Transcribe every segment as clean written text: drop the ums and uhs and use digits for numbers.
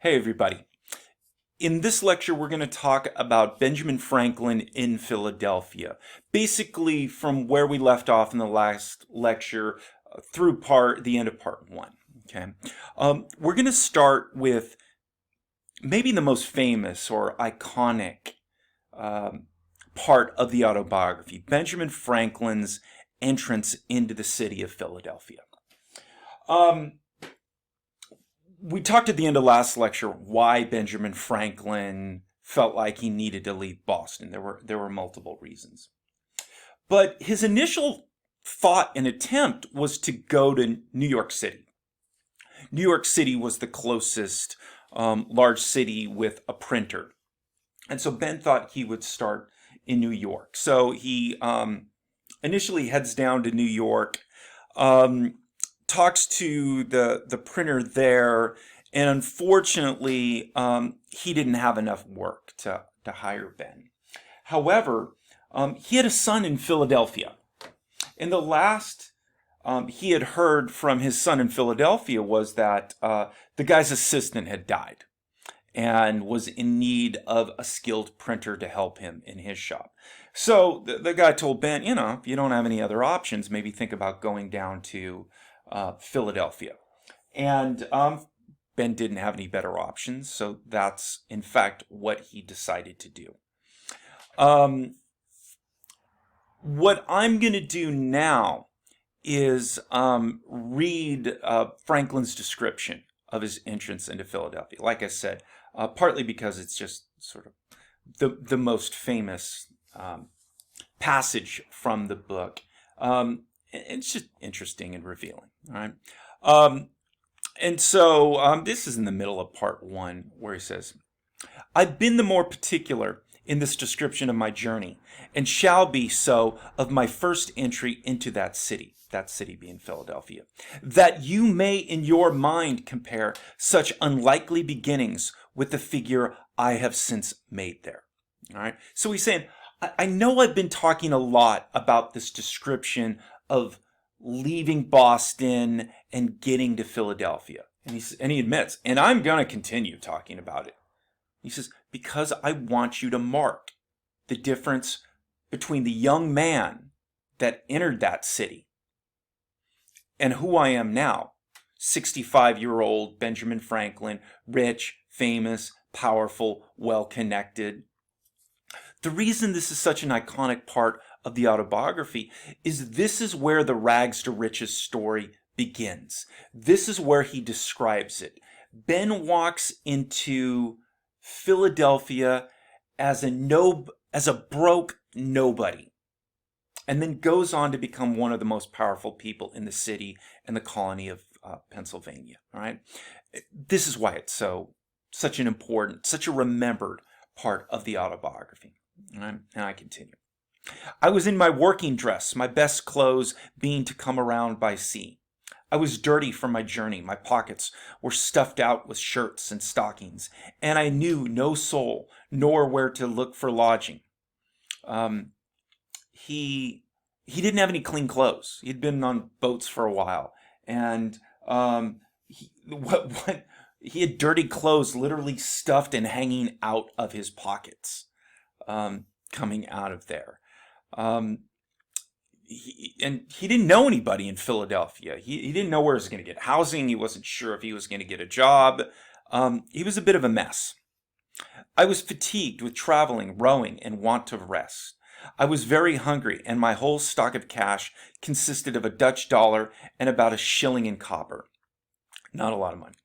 Hey, everybody. In this lecture, we're going to talk about Benjamin Franklin in Philadelphia. Basically, from where we left off in the last lecture through the end of part one. Okay. We're going to start with maybe the most famous or iconic part of the autobiography, Benjamin Franklin's entrance into the city of Philadelphia. We talked at the end of last lecture why Benjamin Franklin felt like he needed to leave Boston. There were multiple reasons. But his initial thought and attempt was to go to New York City. New York City was the closest large city with a printer. And so Ben thought he would start in New York. So he initially heads down to New York, talks to the printer there, and unfortunately, he didn't have enough work to hire Ben. However, he had a son in Philadelphia. And the last he had heard from his son in Philadelphia was that the guy's assistant had died and was in need of a skilled printer to help him in his shop. So the guy told Ben, if you don't have any other options, maybe think about going down to Philadelphia. And Ben didn't have any better options, so that's in fact what he decided to do. What I'm going to do now is read Franklin's description of his entrance into Philadelphia. Like I said, partly because it's just sort of the most famous passage from the book. It's just interesting and revealing. All right. And so this is in the middle of part one where he says, I've been the more particular in this description of my journey, and shall be so of my first entry into that city being Philadelphia, that you may in your mind compare such unlikely beginnings with the figure I have since made there. All right. So he's saying, I know I've been talking a lot about this description of leaving Boston and getting to Philadelphia. And he admits, and I'm going to continue talking about it. He says, because I want you to mark the difference between the young man that entered that city and who I am now, 65-year-old Benjamin Franklin, rich, famous, powerful, well-connected. The reason this is such an iconic part of the autobiography is this is where the rags to riches story begins. This is where he describes it. Ben walks into Philadelphia as a broke nobody, and then goes on to become one of the most powerful people in the city and the colony of Pennsylvania. All right, this is why it's such an important, such a remembered part of the autobiography. All right, and I continue. I was in my working dress, my best clothes being to come around by sea. I was dirty from my journey. My pockets were stuffed out with shirts and stockings, and I knew no soul nor where to look for lodging. He didn't have any clean clothes. He'd been on boats for a while, and he had dirty clothes literally stuffed and hanging out of his pockets, coming out of there. He didn't know anybody in Philadelphia. He didn't know where he was going to get housing. He wasn't sure if he was going to get a job. He was a bit of a mess. I was fatigued with traveling, rowing, and want of rest. I was very hungry, and my whole stock of cash consisted of a Dutch dollar and about a shilling in copper. Not a lot of money.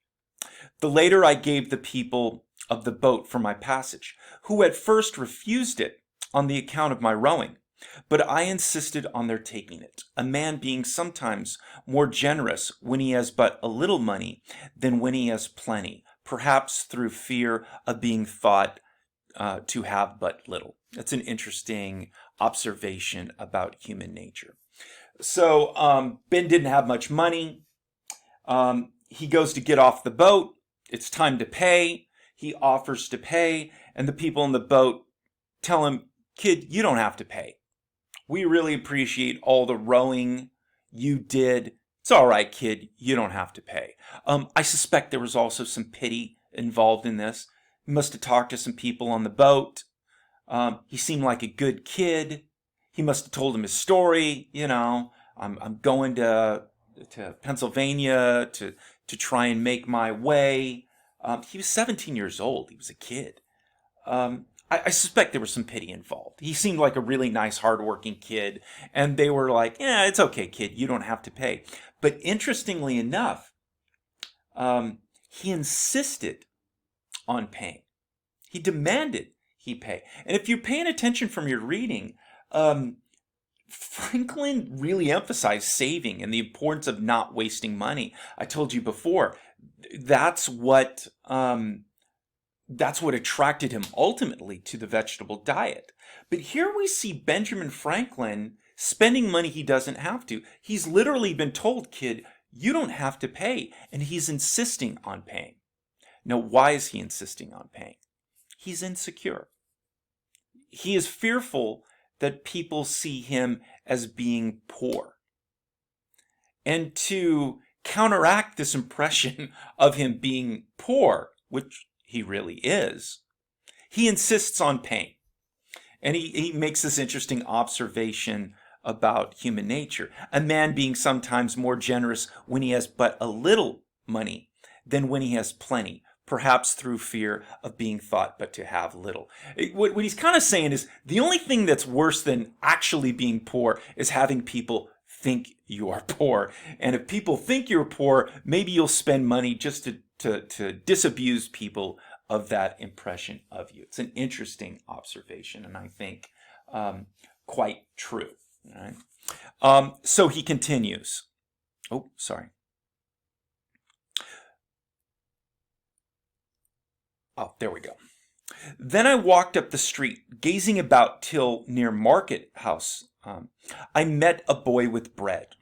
The later I gave the people of the boat for my passage, who at first refused it on the account of my rowing. But I insisted on their taking it, a man being sometimes more generous when he has but a little money than when he has plenty, perhaps through fear of being thought to have but little. That's an interesting observation about human nature. So Ben didn't have much money. He goes to get off the boat. It's time to pay. He offers to pay, and the people in the boat tell him, kid, you don't have to pay. We really appreciate all the rowing you did. It's all right, kid. You don't have to pay. I suspect there was also some pity involved in this. He must have talked to some people on the boat. He seemed like a good kid. He must have told him his story. I'm going to Pennsylvania to try and make my way. He was 17 years old. He was a kid. I suspect there was some pity involved. He seemed like a really nice, hardworking kid, and they were like, "Yeah, it's okay, kid. You don't have to pay." But interestingly enough, he insisted on paying. He demanded he pay. And if you're paying attention from your reading, Franklin really emphasized saving and the importance of not wasting money. I told you before, that's what attracted him ultimately to the vegetable diet. But here we see Benjamin Franklin spending money he doesn't have to. He's literally been told, "Kid, you don't have to pay," and he's insisting on paying. Now, why is he insisting on paying? He's insecure. He is fearful that people see him as being poor. And to counteract this impression of him being poor, which he really is, he insists on paying. And he makes this interesting observation about human nature. A man being sometimes more generous when he has but a little money than when he has plenty, perhaps through fear of being thought but to have little. What he's kind of saying is the only thing that's worse than actually being poor is having people think you are poor. And if people think you're poor, maybe you'll spend money just to disabuse people of that impression of you. It's an interesting observation, and I think quite true. Right? So he continues. Oh, sorry. Oh, there we go. Then I walked up the street, gazing about till near Market House. I met a boy with bread.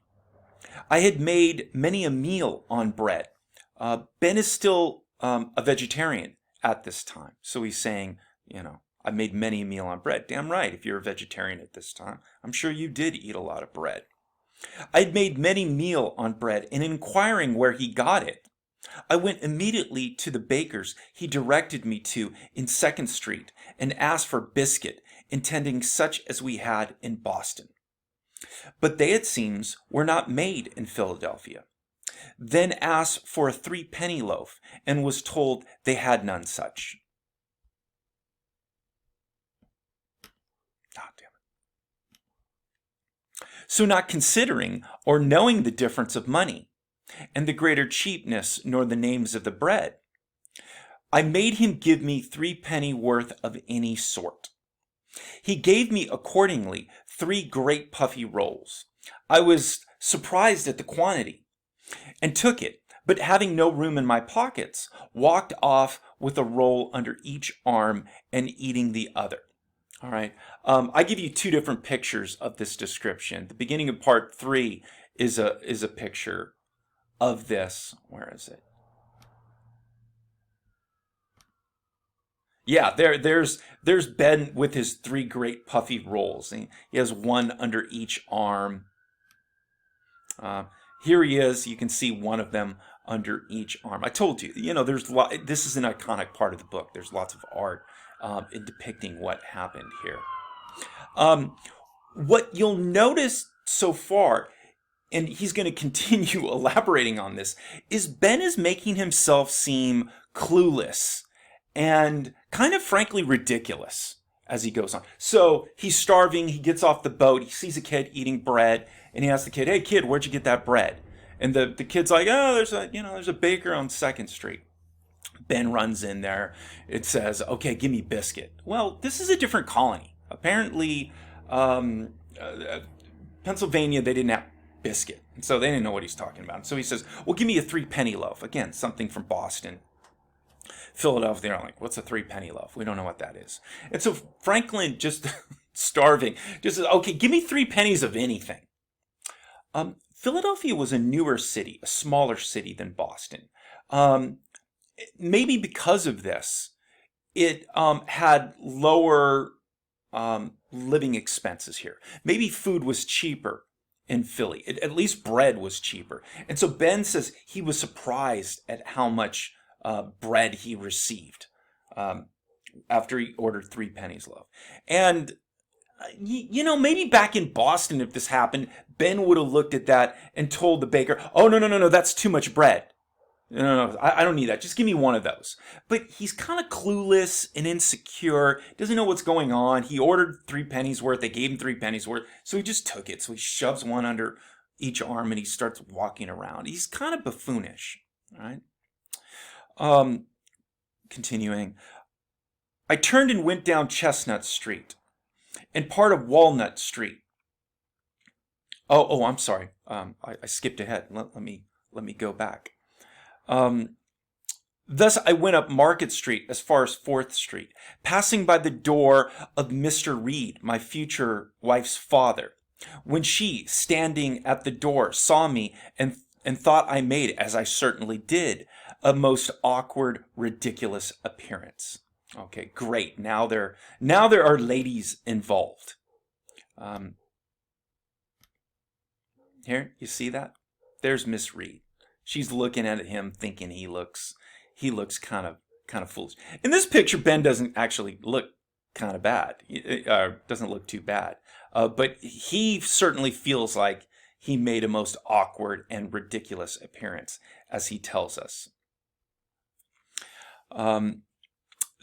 I had made many a meal on bread. Ben is still a vegetarian at this time. So he's saying, I made many a meal on bread. Damn right, if you're a vegetarian at this time, I'm sure you did eat a lot of bread. I'd made many meal on bread, and inquiring where he got it, I went immediately to the baker's he directed me to in 2nd Street and asked for biscuit, intending such as we had in Boston. But they, it seems, were not made in Philadelphia. Then asked for a 3-penny loaf and was told they had none such. Ah, damn it. So not considering or knowing the difference of money, and the greater cheapness nor the names of the bread, I made him give me 3-penny worth of any sort. He gave me accordingly 3 great puffy rolls. I was surprised at the quantity, and took it, but having no room in my pockets, walked off with a roll under each arm and eating the other. All right. I give you 2 different pictures of this description. The beginning of part 3 is a picture of this. Where is it? Yeah, there's Ben with his 3 great puffy rolls. He has one under each arm. Here he is. You can see one of them under each arm. I told you, this is an iconic part of the book. There's lots of art in depicting what happened here. What you'll notice so far, and he's going to continue elaborating on this, is Ben is making himself seem clueless and kind of frankly ridiculous as he goes on. So he's starving, he gets off the boat, he sees a kid eating bread, and he asks the kid, "Hey kid, where'd you get that bread?" And the kid's like, "Oh, there's a baker on 2nd Street. Ben runs in there. It says, "Okay, give me biscuit." Well, this is a different colony. Apparently, Pennsylvania, they didn't have biscuit. And so they didn't know what he's talking about. So he says, "Well, give me a 3-penny loaf." Again, something from Boston. Philadelphia, they're like, "What's a 3-penny loaf? We don't know what that is." And so Franklin, just starving, just says, "Okay, give me 3 pennies of anything." Philadelphia was a newer city, a smaller city than Boston. Maybe because of this, it had lower living expenses here. Maybe food was cheaper in Philly. At least bread was cheaper. And so Ben says he was surprised at how much bread he received after he ordered 3 pennies loaf. And maybe back in Boston, if this happened, Ben would have looked at that and told the baker, "Oh, no, no, no, no, that's too much bread. No, no, I don't need that. Just give me one of those." But he's kind of clueless and insecure, doesn't know what's going on. He ordered 3 pennies worth. They gave him 3 pennies worth. So he just took it. So he shoves one under each arm and he starts walking around. He's kind of buffoonish, right? Continuing. I turned and went down Chestnut Street and part of Walnut Street. Oh, I'm sorry. I skipped ahead. Let me go back. Thus I went up Market Street as far as 4th Street, passing by the door of Mr. Reed, my future wife's father, when she, standing at the door, saw me and thought I made, as I certainly did, a most awkward, ridiculous appearance. Okay, great. Now there are ladies involved. Here, you see that? There's Miss Reed. She's looking at him, thinking he looks kind of foolish. In this picture, Ben doesn't actually look kind of bad. Doesn't look too bad. But he certainly feels like he made a most awkward and ridiculous appearance, as he tells us.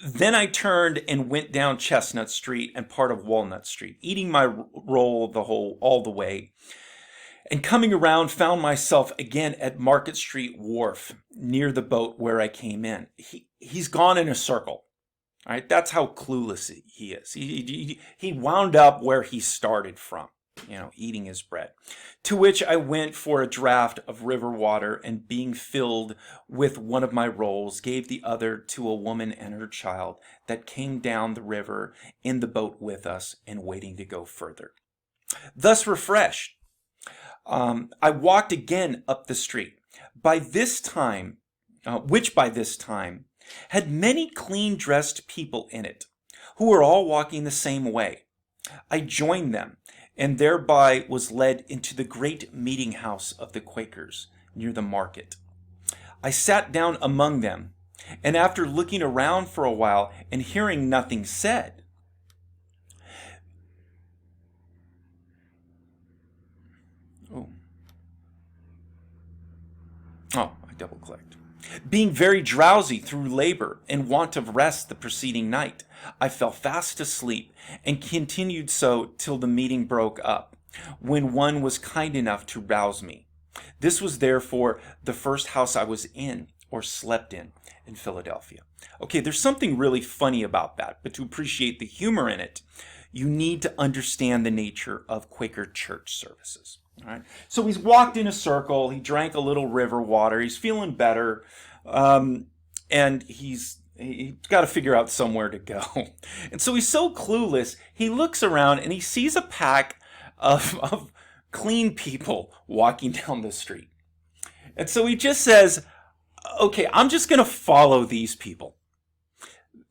Then I turned and went down Chestnut Street and part of Walnut Street, eating my roll all the way. And coming around, found myself again at Market Street Wharf, near the boat where I came in. He's gone in a circle. All right, that's how clueless he is. He wound up where he started from, eating his bread. To which I went for a draught of river water, and being filled with one of my rolls, gave the other to a woman and her child that came down the river in the boat with us and waiting to go further. Thus refreshed, I walked again up the street, which by this time had many clean-dressed people in it, who were all walking the same way. I joined them, and thereby was led into the great meeting house of the Quakers, near the market. I sat down among them, and after looking around for a while and hearing nothing said, I double-clicked. Being very drowsy through labor and want of rest the preceding night, I fell fast asleep and continued so till the meeting broke up, when one was kind enough to rouse me. This was therefore the first house I was in or slept in Philadelphia. Okay, there's something really funny about that, but to appreciate the humor in it, you need to understand the nature of Quaker church services. All right. So he's walked in a circle. He drank a little river water. He's feeling better, and he's got to figure out somewhere to go. And so he's so clueless. He looks around and he sees a pack of clean people walking down the street. And so he just says, "Okay, I'm just going to follow these people."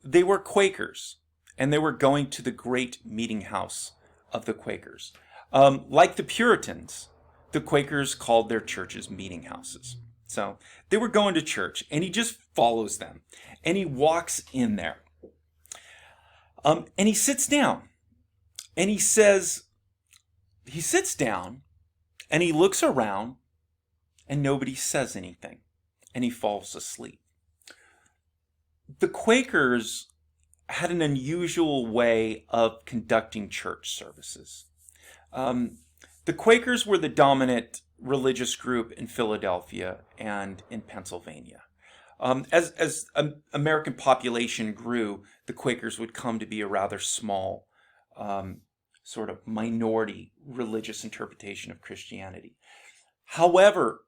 They were Quakers, and they were going to the great meeting house of the Quakers. Like the Puritans, the Quakers called their churches meeting houses. So they were going to church, and he just follows them, and he walks in there. And he sits down, and he sits down, and he looks around, and nobody says anything, and he falls asleep. The Quakers had an unusual way of conducting church services. The Quakers were the dominant religious group in Philadelphia and in Pennsylvania. As American population grew, the Quakers would come to be a rather small sort of minority religious interpretation of Christianity. However,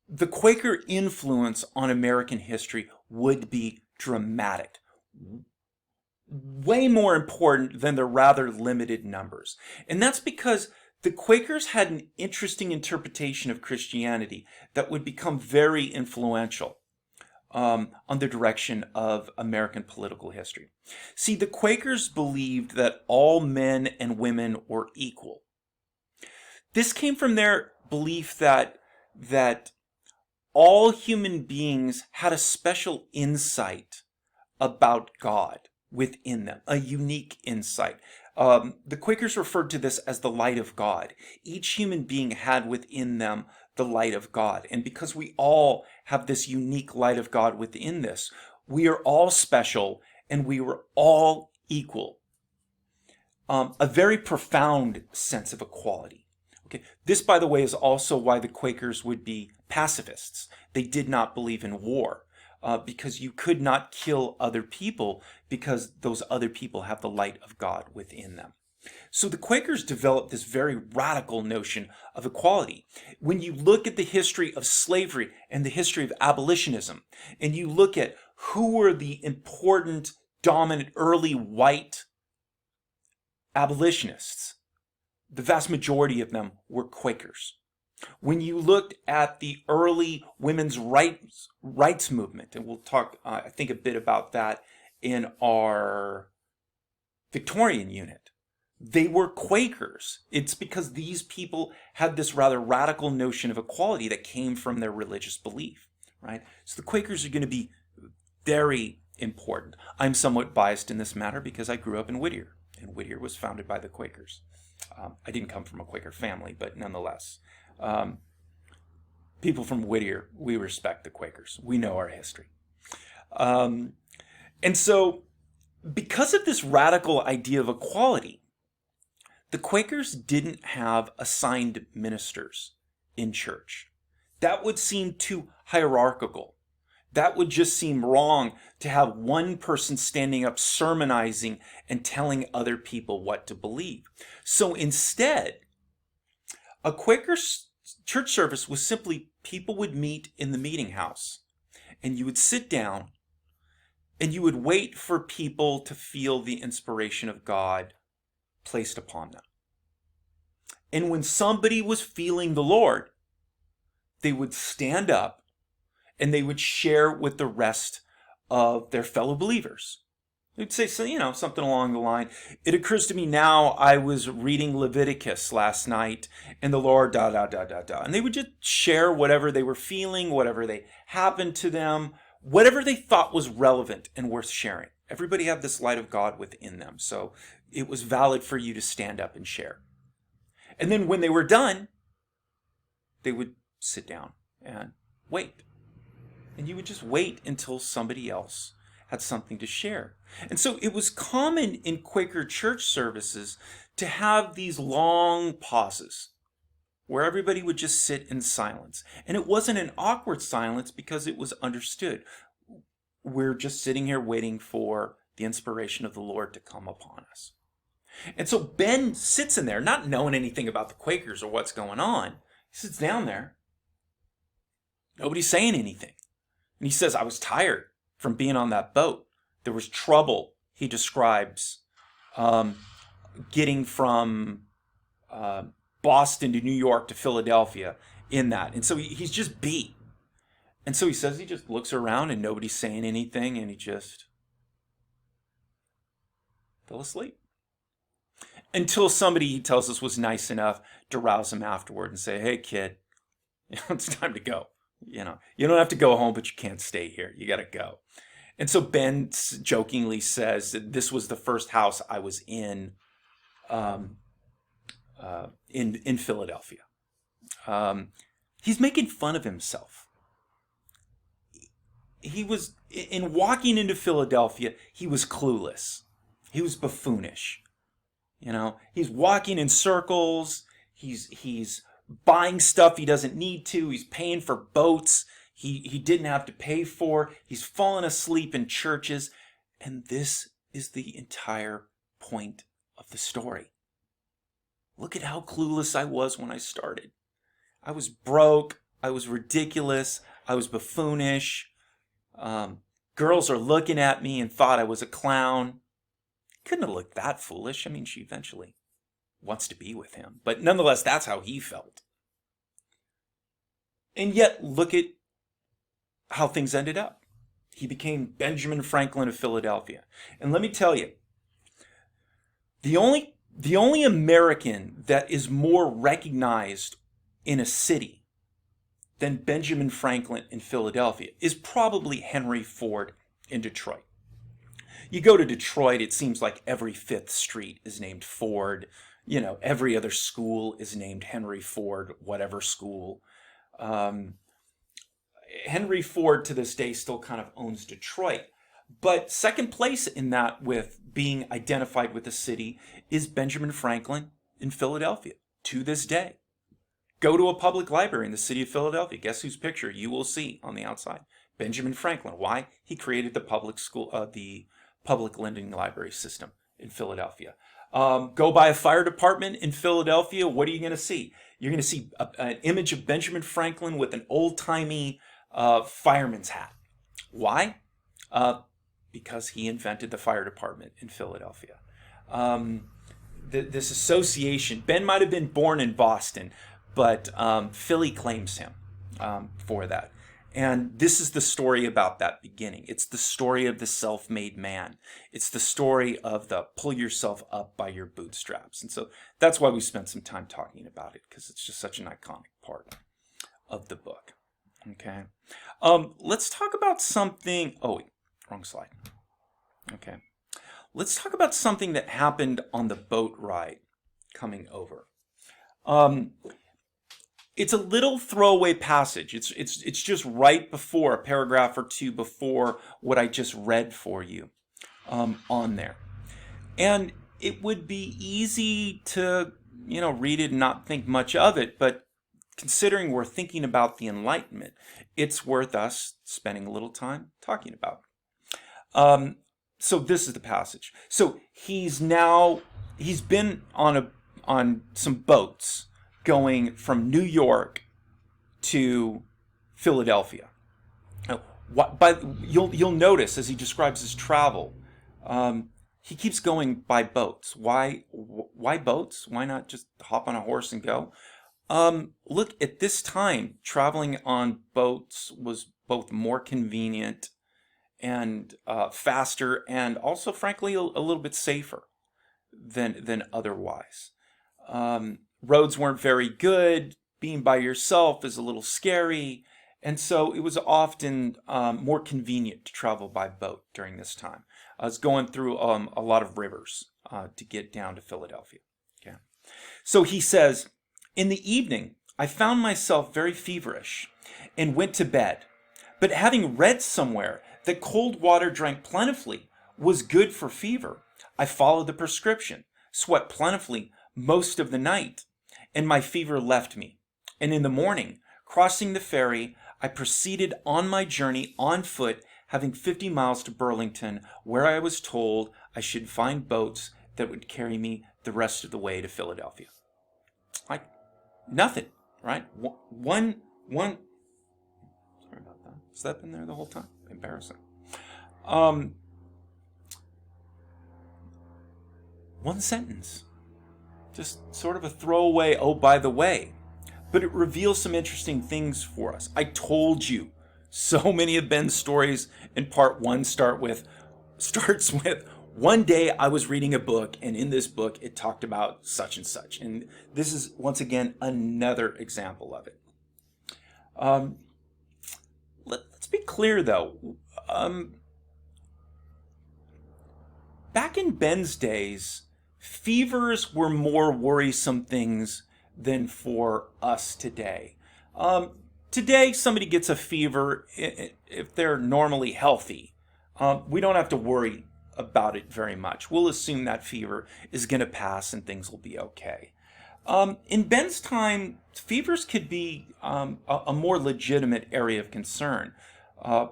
the Quaker influence on American history would be dramatic, way more important than the rather limited numbers. And that's because the Quakers had an interesting interpretation of Christianity that would become very influential on the direction of American political history. See, the Quakers believed that all men and women were equal. This came from their belief that all human beings had a special insight about God within them, a unique insight. The Quakers referred to this as the light of God. Each human being had within them the light of God. And because we all have this unique light of God within this, we are all special and we were all equal. A very profound sense of equality. Okay. This, by the way, is also why the Quakers would be pacifists. They did not believe in war. Because you could not kill other people because those other people have the light of God within them. So the Quakers developed this very radical notion of equality. When you look at the history of slavery and the history of abolitionism, and you look at who were the important, dominant, early white abolitionists, the vast majority of them were Quakers. When you looked at the early women's rights movement, and we'll talk, I think, a bit about that in our Victorian unit, they were Quakers. It's because these people had this rather radical notion of equality that came from their religious belief, right? So the Quakers are going to be very important. I'm somewhat biased in this matter because I grew up in Whittier, and Whittier was founded by the Quakers. I didn't come from a Quaker family, but nonetheless. People from Whittier, we respect the Quakers. We know our history. And so, because of this radical idea of equality, the Quakers didn't have assigned ministers in church. That would seem too hierarchical. That would just seem wrong to have one person standing up sermonizing and telling other people what to believe. So instead, a Quaker church service was simply people would meet in the meeting house, and you would sit down and you would wait for people to feel the inspiration of God placed upon them. And when somebody was feeling the Lord, they would stand up and they would share with the rest of their fellow believers. They'd say, something along the line. It occurs to me now, I was reading Leviticus last night, and the Lord, And they would just share whatever they were feeling, whatever they happened to them, whatever they thought was relevant and worth sharing. Everybody had this light of God within them, so it was valid for you to stand up and share. And then when they were done, they would sit down and wait. And you would just wait until somebody else had something to share. And so it was common in Quaker church services to have these long pauses where everybody would just sit in silence. And it wasn't an awkward silence because it was understood. We're just sitting here waiting for the inspiration of the Lord to come upon us. And so Ben sits in there, not knowing anything about the Quakers or what's going on. He sits down there. Nobody's saying anything. And he says, I was tired from being on that boat. There was trouble, he describes, getting from Boston to New York to Philadelphia in that. And so he's just beat. And so he says he just looks around and nobody's saying anything, and he just fell asleep. Until somebody, he tells us, was nice enough to rouse him afterward and say, hey, kid, it's time to go. You don't have to go home, but you can't stay here. You got to go. And so Ben jokingly says that this was the first house I was in Philadelphia. He's making fun of himself. He was, in walking into Philadelphia, he was clueless. He was buffoonish. He's walking in circles. He's buying stuff he doesn't need to. He's paying for boats he didn't have to pay for. He's fallen asleep in churches. And this is the entire point of the story. Look at how clueless I was when I started. I was broke. I was ridiculous. I was buffoonish. Girls are looking at me and thought I was a clown. Couldn't have looked that foolish. I mean, she eventually wants to be with him. But nonetheless, that's how he felt. And yet, look at how things ended up. He became Benjamin Franklin of Philadelphia. And let me tell you, the only American that is more recognized in a city than Benjamin Franklin in Philadelphia is probably Henry Ford in Detroit. You go to Detroit, it seems like every fifth street is named Ford. Every other school is named Henry Ford, whatever school. Henry Ford to this day still kind of owns Detroit. But second place in that with being identified with the city is Benjamin Franklin in Philadelphia to this day. Go to a public library in the city of Philadelphia. Guess whose picture you will see on the outside? Benjamin Franklin. Why? He created the public lending library system in Philadelphia. Go by a fire department in Philadelphia. What are you going to see? You're going to see an image of Benjamin Franklin with an old-timey fireman's hat. Why? Because he invented the fire department in Philadelphia. This association, Ben might have been born in Boston, but Philly claims him for that. And this is the story about that beginning. It's the story of the self-made man. It's the story of the pull yourself up by your bootstraps. And so that's why we spent some time talking about it, because it's just such an iconic part of the book. Okay. Let's talk about something. Oh, wait, wrong slide. Okay. Let's talk about something that happened on the boat ride coming over. It's a little throwaway passage. It's just right before, a paragraph or two before what I just read for you on there. And it would be easy to, read it and not think much of it, but considering we're thinking about the Enlightenment, it's worth us spending a little time talking about. So this is the passage. So he's been on some boats going from New York to Philadelphia. You'll notice as he describes his travel, he keeps going by boats. Why boats? Why not just hop on a horse and go? Look, at this time, traveling on boats was both more convenient and faster, and also, frankly, a little bit safer than otherwise. Roads weren't very good. Being by yourself is a little scary, and so it was often more convenient to travel by boat during this time. I was going through a lot of rivers to get down to Philadelphia. Okay, so he says, in the evening, I found myself very feverish and went to bed. But having read somewhere that cold water drank plentifully was good for fever, I followed the prescription, sweat plentifully most of the night, and my fever left me. And in the morning, crossing the ferry, I proceeded on my journey on foot, having 50 miles to Burlington, where I was told I should find boats that would carry me the rest of the way to Philadelphia. Like nothing, right? One. Sorry about that. Has that been there the whole time? Embarrassing. One sentence. Just sort of a throwaway, oh, by the way. But it reveals some interesting things for us. I told you, so many of Ben's stories in part one starts with, one day I was reading a book, and in this book it talked about such and such. And this is, once again, another example of it. Let's be clear, though. Back in Ben's days, fevers were more worrisome things than for us today. Today, somebody gets a fever if they're normally healthy. We don't have to worry about it very much. We'll assume that fever is going to pass and things will be okay. In Ben's time, fevers could be a more legitimate area of concern,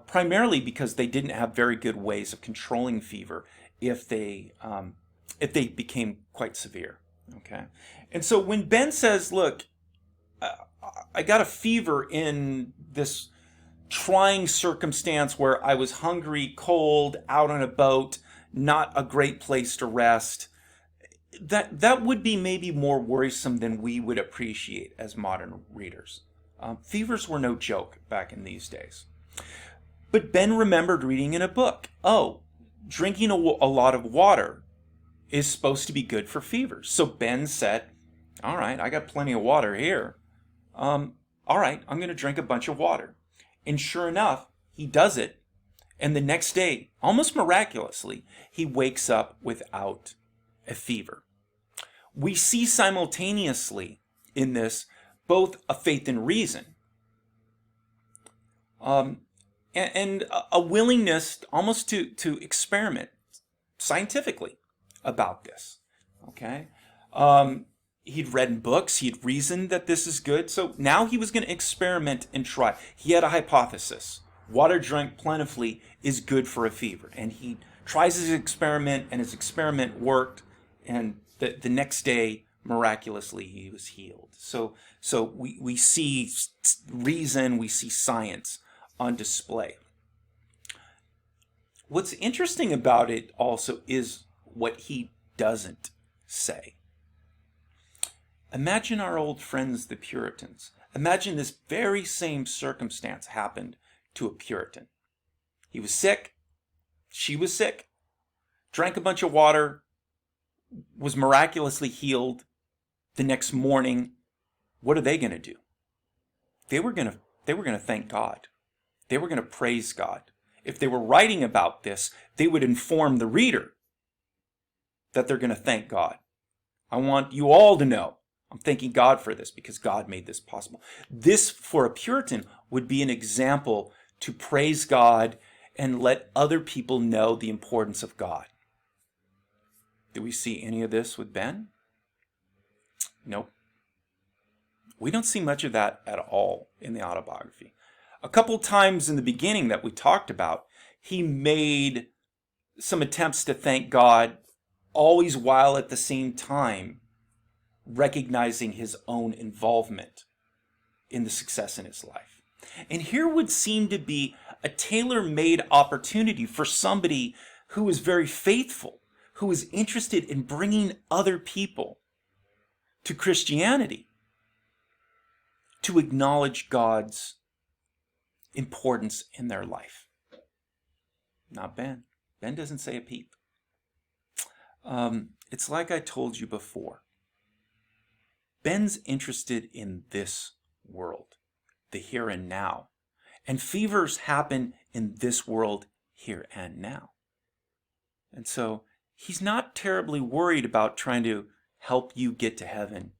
primarily because they didn't have very good ways of controlling fever if they became quite severe. Okay, and so when Ben says, "Look, I got a fever in this trying circumstance where I was hungry, cold, out on a boat, not a great place to rest," that would be maybe more worrisome than we would appreciate as modern readers. Fevers were no joke back in these days. But Ben remembered reading in a book, drinking a lot of water is supposed to be good for fevers. So Ben said, all right, I got plenty of water here. all right, I'm going to drink a bunch of water. And sure enough, he does it. And the next day, almost miraculously, he wakes up without a fever. We see simultaneously in this both a faith in reason and a willingness almost to experiment scientifically about this. Okay? He'd read in books, he'd reasoned that this is good, so now he was going to experiment and try. He had a hypothesis. Water drank plentifully is good for a fever. And he tries his experiment, and his experiment worked, and the next day, miraculously, he was healed. So we see reason, we see science on display. What's interesting about it also is what he doesn't say. Imagine our old friends, the Puritans. Imagine this very same circumstance happened to a Puritan. He was sick. She was sick. Drank a bunch of water. Was miraculously healed. The next morning, what are they going to do? They were going to thank God. They were going to praise God. If they were writing about this, they would inform the reader that they're going to thank God. I want you all to know I'm thanking God for this because God made this possible. This, for a Puritan, would be an example to praise God and let other people know the importance of God. Do we see any of this with Ben? Nope. We don't see much of that at all in the autobiography. A couple times in the beginning that we talked about, he made some attempts to thank God, always while at the same time recognizing his own involvement in the success in his life. And here would seem to be a tailor-made opportunity for somebody who is very faithful, who is interested in bringing other people to Christianity, to acknowledge God's importance in their life. Not Ben. Ben doesn't say a peep. It's like I told you before. Ben's interested in this world, the here and now. And fevers happen in this world here and now. And so he's not terribly worried about trying to help you get to heaven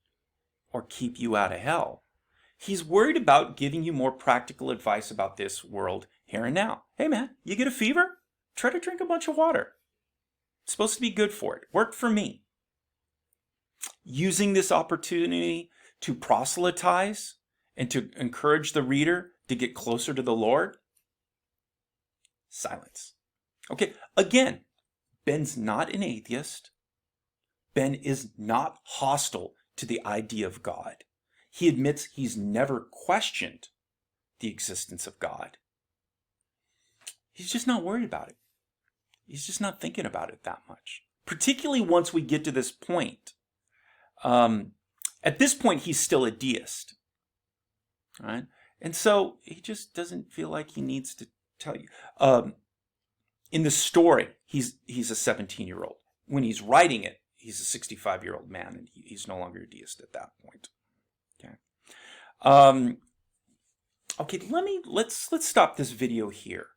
or keep you out of hell. He's worried about giving you more practical advice about this world here and now. Hey man, you get a fever? Try to drink a bunch of water. It's supposed to be good for it. Worked for me. Using this opportunity to proselytize and to encourage the reader to get closer to the Lord? Silence. Okay, again, Ben's not an atheist. Ben is not hostile to the idea of God. He admits he's never questioned the existence of God. He's just not worried about it. He's just not thinking about it that much. Particularly once we get to this point. At this point, he's still a deist. Right? And so he just doesn't feel like he needs to tell you. In the story, he's a 17-year-old. When he's writing it, he's a 65-year-old man, and he's no longer a deist at that point. Okay. Okay. Let's stop this video here.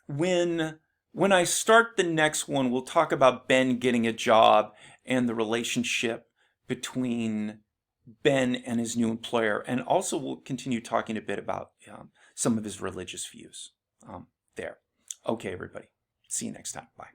When I start the next one, we'll talk about Ben getting a job and the relationship between Ben and his new employer, and also we'll continue talking a bit about some of his religious views there. Okay, everybody. See you next time. Bye.